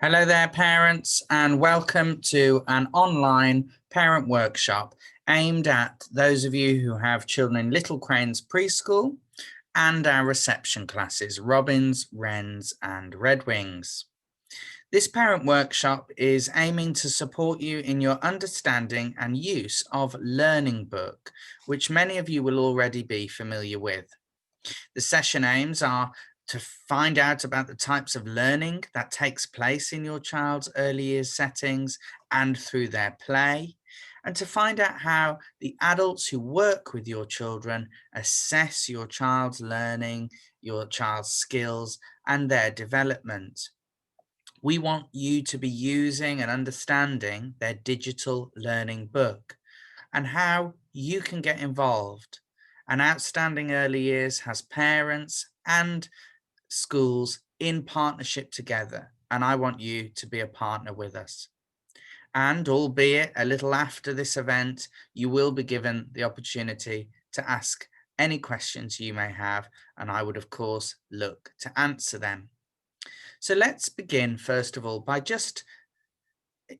Hello there, parents, and welcome to an online parent workshop aimed at those of you who have children in Little Cranes Preschool and our reception classes, Robins, Wrens, and Redwings. This parent workshop is aiming to support you in your understanding and use of Learning Book, which many of you will already be familiar with. The session aims are to find out about the types of learning that takes place in your child's early years settings and through their play, and to find out how the adults who work with your children assess your child's learning, your child's skills, and their development. We want you to be using and understanding their digital learning book and how you can get involved. And Outstanding Early Years has parents and schools in partnership together, and I want you to be a partner with us. And albeit a little after this event, you will be given the opportunity to ask any questions you may have, and I would of course look to answer them. So let's begin first of all by just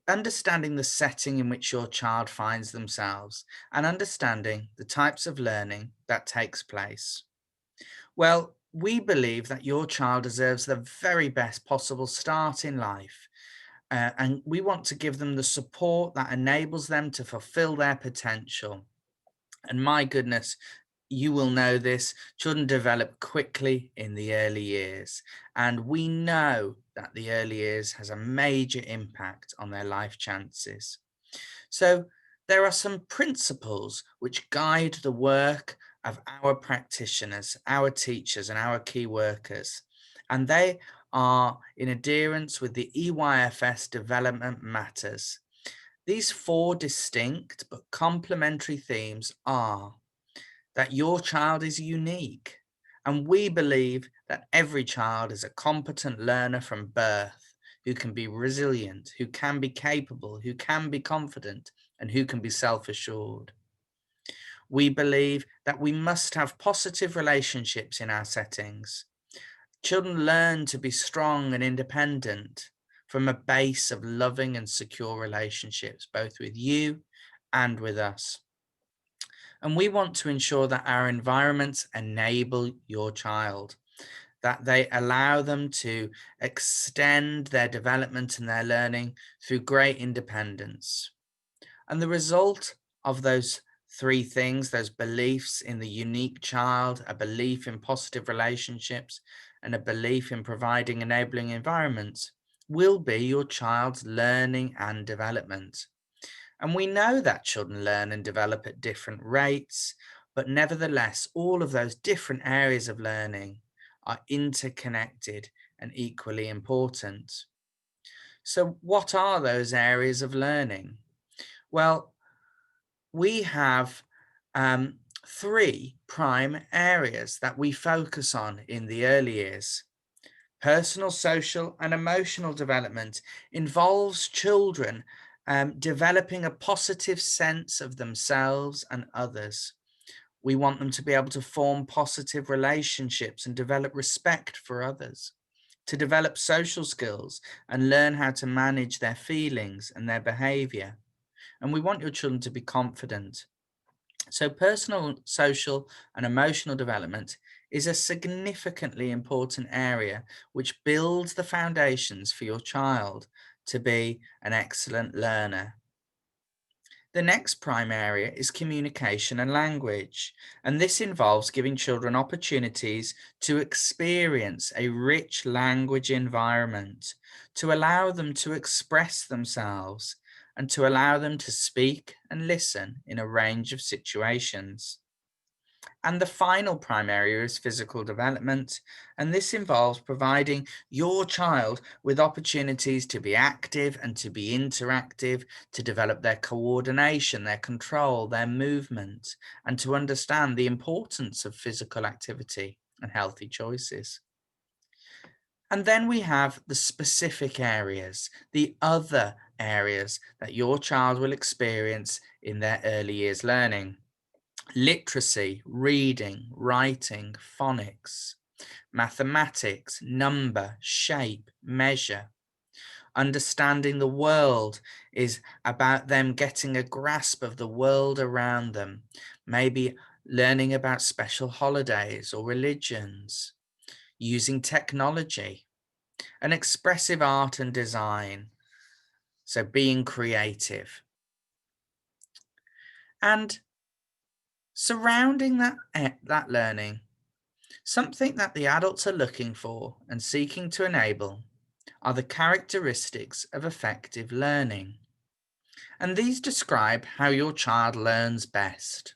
understanding the setting in which your child finds themselves and understanding the types of learning that takes place. Well, we believe that your child deserves the very best possible start in life. And we want to give them the support that enables them to fulfill their potential. And my goodness, you will know this, children develop quickly in the early years. And we know that the early years has a major impact on their life chances. So there are some principles which guide the work of our practitioners, our teachers, and our key workers. And they are in adherence with the EYFS development matters. These four distinct but complementary themes are that your child is unique, and we believe that every child is a competent learner from birth, who can be resilient, who can be capable, who can be confident, and who can be self-assured. We believe that we must have positive relationships in our settings. Children learn to be strong and independent from a base of loving and secure relationships, both with you and with us. And we want to ensure that our environments enable your child, that they allow them to extend their development and their learning through great independence. And the result of those three things, those beliefs in the unique child, a belief in positive relationships, and a belief in providing enabling environments, will be your child's learning and development. And we know that children learn and develop at different rates, but nevertheless, all of those different areas of learning are interconnected and equally important. So what are those areas of learning? Well, we have three prime areas that we focus on in the early years. Personal, social, and emotional development involves children developing a positive sense of themselves and others. We want them to be able to form positive relationships and develop respect for others, to develop social skills and learn how to manage their feelings and their behavior. And we want your children to be confident. So personal, social, and emotional development is a significantly important area which builds the foundations for your child to be an excellent learner. The next prime area is communication and language, and this involves giving children opportunities to experience a rich language environment, to allow them to express themselves, and to allow them to speak and listen in a range of situations. And the final prime area is physical development, and this involves providing your child with opportunities to be active and to be interactive, to develop their coordination, their control, their movement, and to understand the importance of physical activity and healthy choices. And then we have the specific areas, the other areas that your child will experience in their early years learning. Literacy, reading, writing, phonics, mathematics, number, shape, measure. Understanding the world is about them getting a grasp of the world around them, maybe learning about special holidays or religions, using technology, and expressive art and design. So being creative. And surrounding that learning, something that the adults are looking for and seeking to enable are the characteristics of effective learning. And these describe how your child learns best.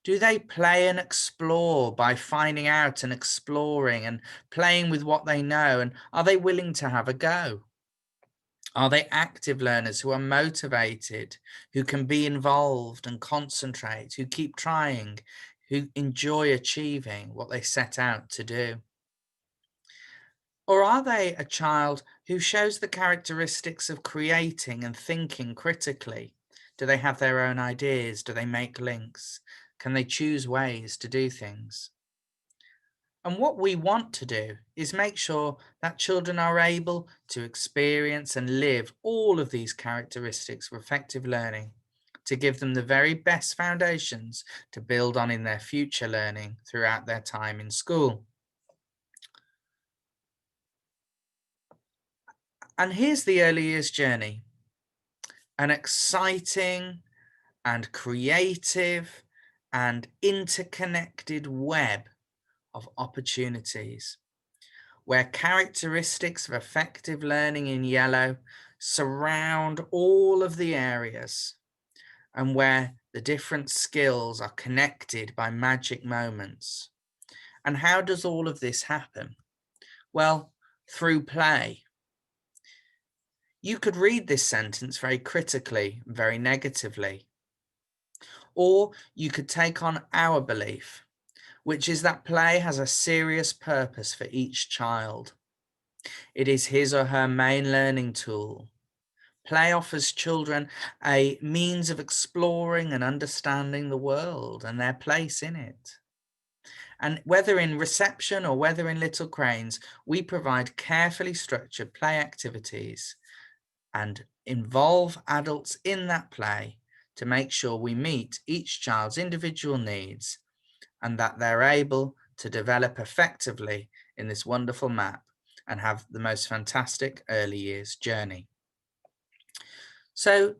Do they play and explore by finding out and exploring and playing with what they know? And are they willing to have a go? Are they active learners who are motivated, who can be involved and concentrate, who keep trying, who enjoy achieving what they set out to do? Or are they a child who shows the characteristics of creating and thinking critically? Do they have their own ideas? Do they make links? Can they choose ways to do things? And what we want to do is make sure that children are able to experience and live all of these characteristics of effective learning to give them the very best foundations to build on in their future learning throughout their time in school. And here's the early years journey, an exciting and creative and interconnected web of opportunities where characteristics of effective learning in yellow surround all of the areas and where the different skills are connected by magic moments. And how does all of this happen? Well, through play. You could read this sentence very critically, very negatively. Or you could take on our belief, which is that play has a serious purpose for each child. It is his or her main learning tool. Play offers children a means of exploring and understanding the world and their place in it. And whether in reception or whether in Little Cranes, we provide carefully structured play activities and involve adults in that play to make sure we meet each child's individual needs and that they're able to develop effectively in this wonderful map and have the most fantastic early years journey. So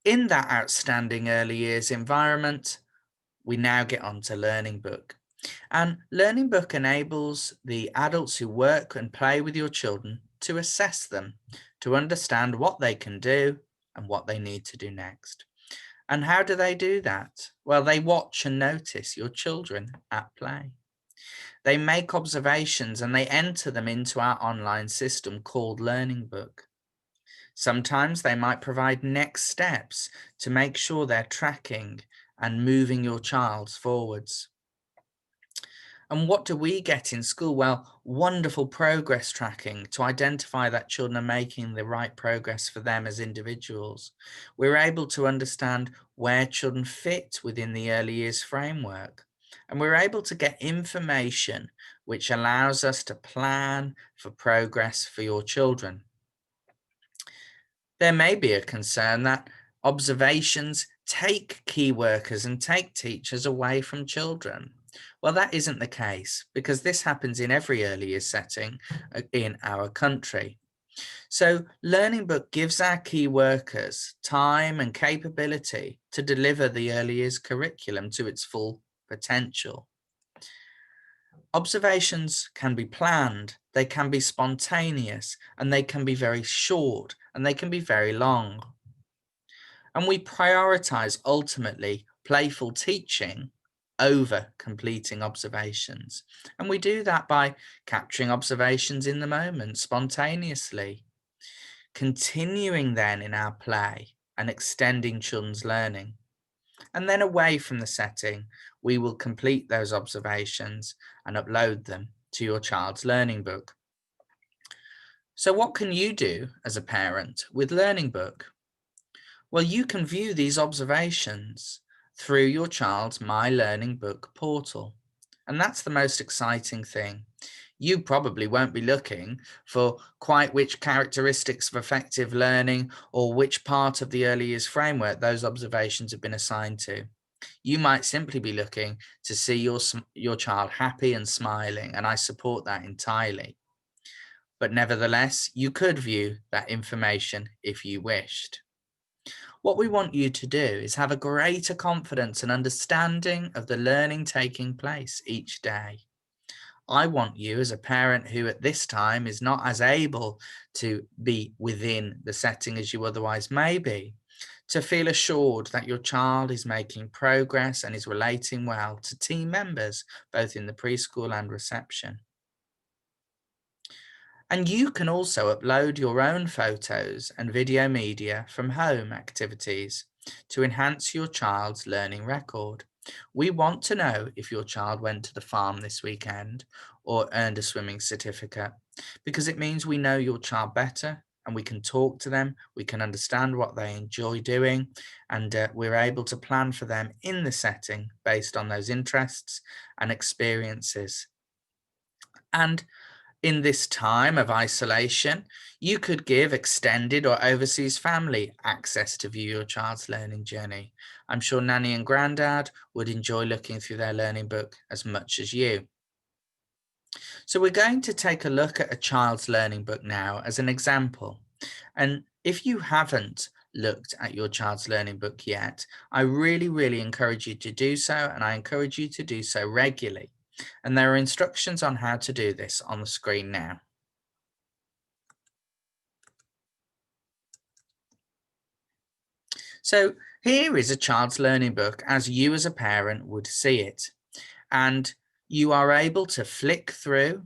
in that outstanding early years environment, we now get on to Learning Book. And Learning Book enables the adults who work and play with your children to assess them, to understand what they can do and what they need to do next. And how do they do that? Well, they watch and notice your children at play. They make observations and they enter them into our online system called Learning Book. Sometimes they might provide next steps to make sure they're tracking and moving your child forwards. And what do we get in school? Well, wonderful progress tracking to identify that children are making the right progress for them as individuals. We're able to understand where children fit within the early years framework. And we're able to get information which allows us to plan for progress for your children. There may be a concern that observations take key workers and take teachers away from children. Well, that isn't the case because this happens in every early years setting in our country. So Learning Book gives our key workers time and capability to deliver the early years curriculum to its full potential. Observations can be planned, they can be spontaneous, and they can be very short, and they can be very long. And we prioritize ultimately playful teaching over completing observations. And we do that by capturing observations in the moment spontaneously, continuing then in our play and extending children's learning. And then away from the setting, we will complete those observations and upload them to your child's Learning Book. So what can you do as a parent with Learning Book? Well, you can view these observations through your child's My Learning Book portal. And that's the most exciting thing. You probably won't be looking for quite which characteristics of effective learning or which part of the early years framework those observations have been assigned to. You might simply be looking to see your child happy and smiling, and I support that entirely. But nevertheless, you could view that information if you wished. What we want you to do is have a greater confidence and understanding of the learning taking place each day. I want you, as a parent who at this time is not as able to be within the setting as you otherwise may be, to feel assured that your child is making progress and is relating well to team members, both in the preschool and reception. And you can also upload your own photos and video media from home activities to enhance your child's learning record. We want to know if your child went to the farm this weekend or earned a swimming certificate, because it means we know your child better and we can talk to them, we can understand what they enjoy doing, and we're able to plan for them in the setting based on those interests and experiences. And in this time of isolation, you could give extended or overseas family access to view your child's learning journey. I'm sure Nanny and Grandad would enjoy looking through their learning book as much as you. So we're going to take a look at a child's learning book now as an example. And if you haven't looked at your child's learning book yet, I really encourage you to do so, and I encourage you to do so regularly. And there are instructions on how to do this on the screen now. So here is a child's learning book as you as a parent would see it. And you are able to flick through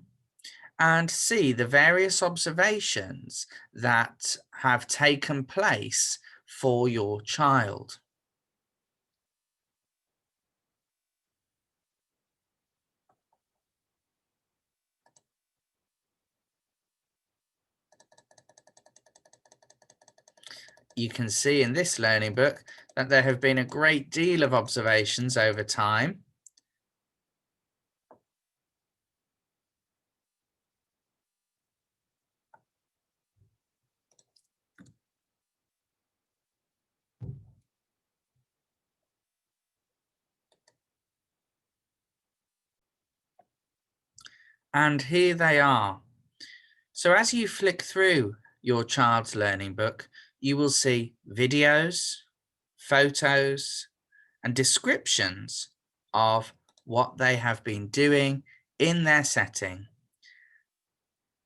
and see the various observations that have taken place for your child. You can see in this learning book that there have been a great deal of observations over time. And here they are. So as you flick through your child's learning book, you will see videos, photos, and descriptions of what they have been doing in their setting.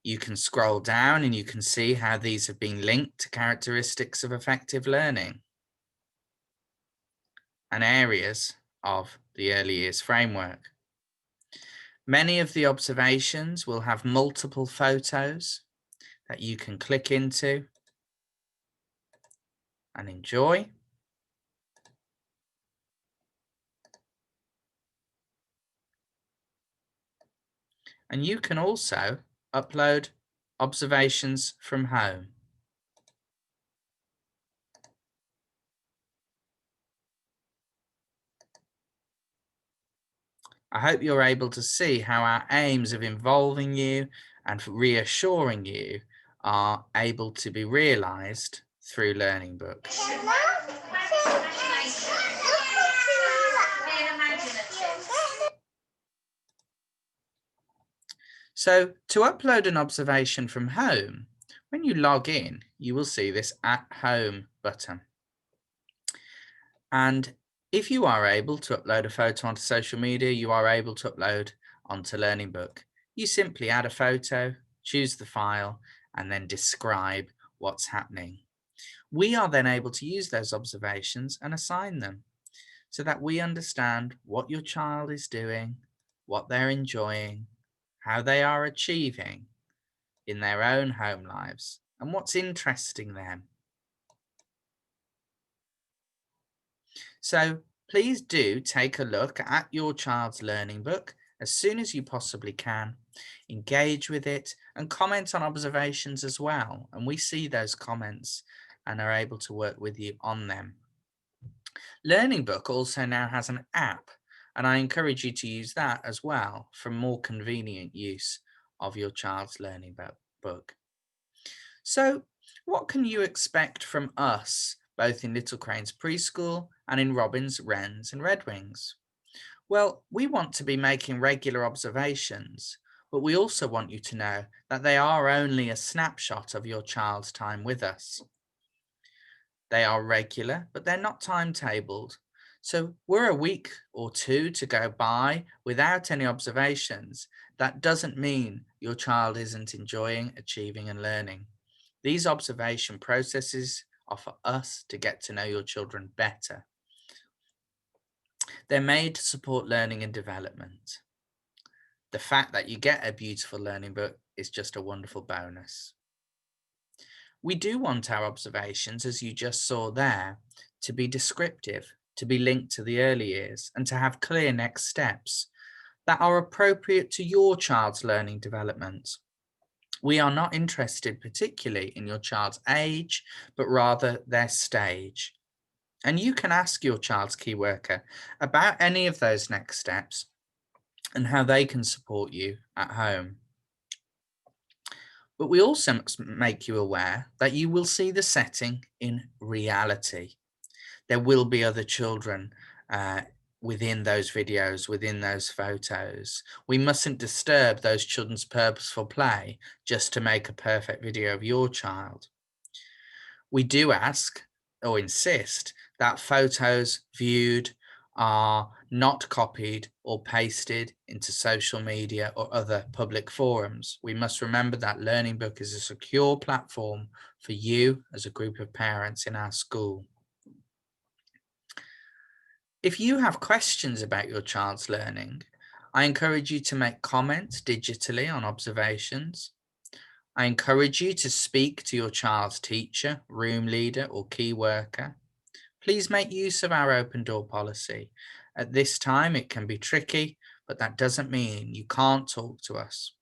You can scroll down and you can see how these have been linked to characteristics of effective learning and areas of the early years framework. Many of the observations will have multiple photos that you can click into and enjoy. And you can also upload observations from home. I hope you're able to see how our aims of involving you and reassuring you are able to be realised through learning books. So to upload an observation from home, when you log in, you will see this At Home button. And if you are able to upload a photo onto social media, you are able to upload onto Learning Book. You simply add a photo, choose the file, and then describe what's happening. We are then able to use those observations and assign them so that we understand what your child is doing, what they're enjoying, how they are achieving in their own home lives, and what's interesting them. So please do take a look at your child's learning book as soon as you possibly can. Engage with it and comment on observations as well. And we see those comments and are able to work with you on them. Learning Book also now has an app, and I encourage you to use that as well for more convenient use of your child's learning book. So, what can you expect from us, both in Little Cranes Preschool and in Robins, Wrens and Redwings? Well, we want to be making regular observations, but we also want you to know that they are only a snapshot of your child's time with us. They are regular, but they're not timetabled. So we're a week or two to go by without any observations. That doesn't mean your child isn't enjoying, achieving and learning. These observation processes are for us to get to know your children better. They're made to support learning and development. The fact that you get a beautiful learning book is just a wonderful bonus. We do want our observations, as you just saw there, to be descriptive, to be linked to the early years, and to have clear next steps that are appropriate to your child's learning development. We are not interested particularly in your child's age, but rather their stage. And you can ask your child's key worker about any of those next steps and how they can support you at home. But we also must make you aware that you will see the setting in reality. There will be other children within those videos, within those photos. We mustn't disturb those children's purposeful play just to make a perfect video of your child. We do ask or insist that photos viewed are not copied or pasted into social media or other public forums. We must remember that Learning Book is a secure platform for you as a group of parents in our school. If you have questions about your child's learning, I encourage you to make comments digitally on observations. I encourage you to speak to your child's teacher, room leader, or key worker. Please make use of our open door policy. At this time, it can be tricky, but that doesn't mean you can't talk to us.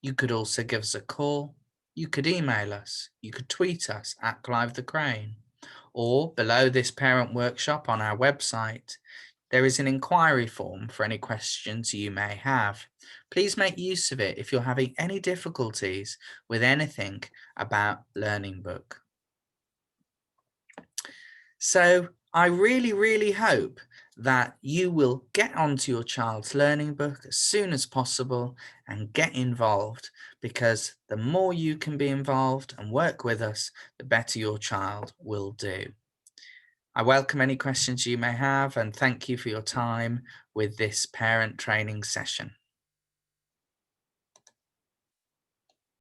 You could also give us a call. You could email us. You could tweet us at Clive the Crane. Or below this parent workshop on our website, there is an inquiry form for any questions you may have. Please make use of it if you're having any difficulties with anything about Learning Book. So I really hope that you will get onto your child's learning book as soon as possible and get involved, because the more you can be involved and work with us, the better your child will do. I welcome any questions you may have, and thank you for your time with this parent training session.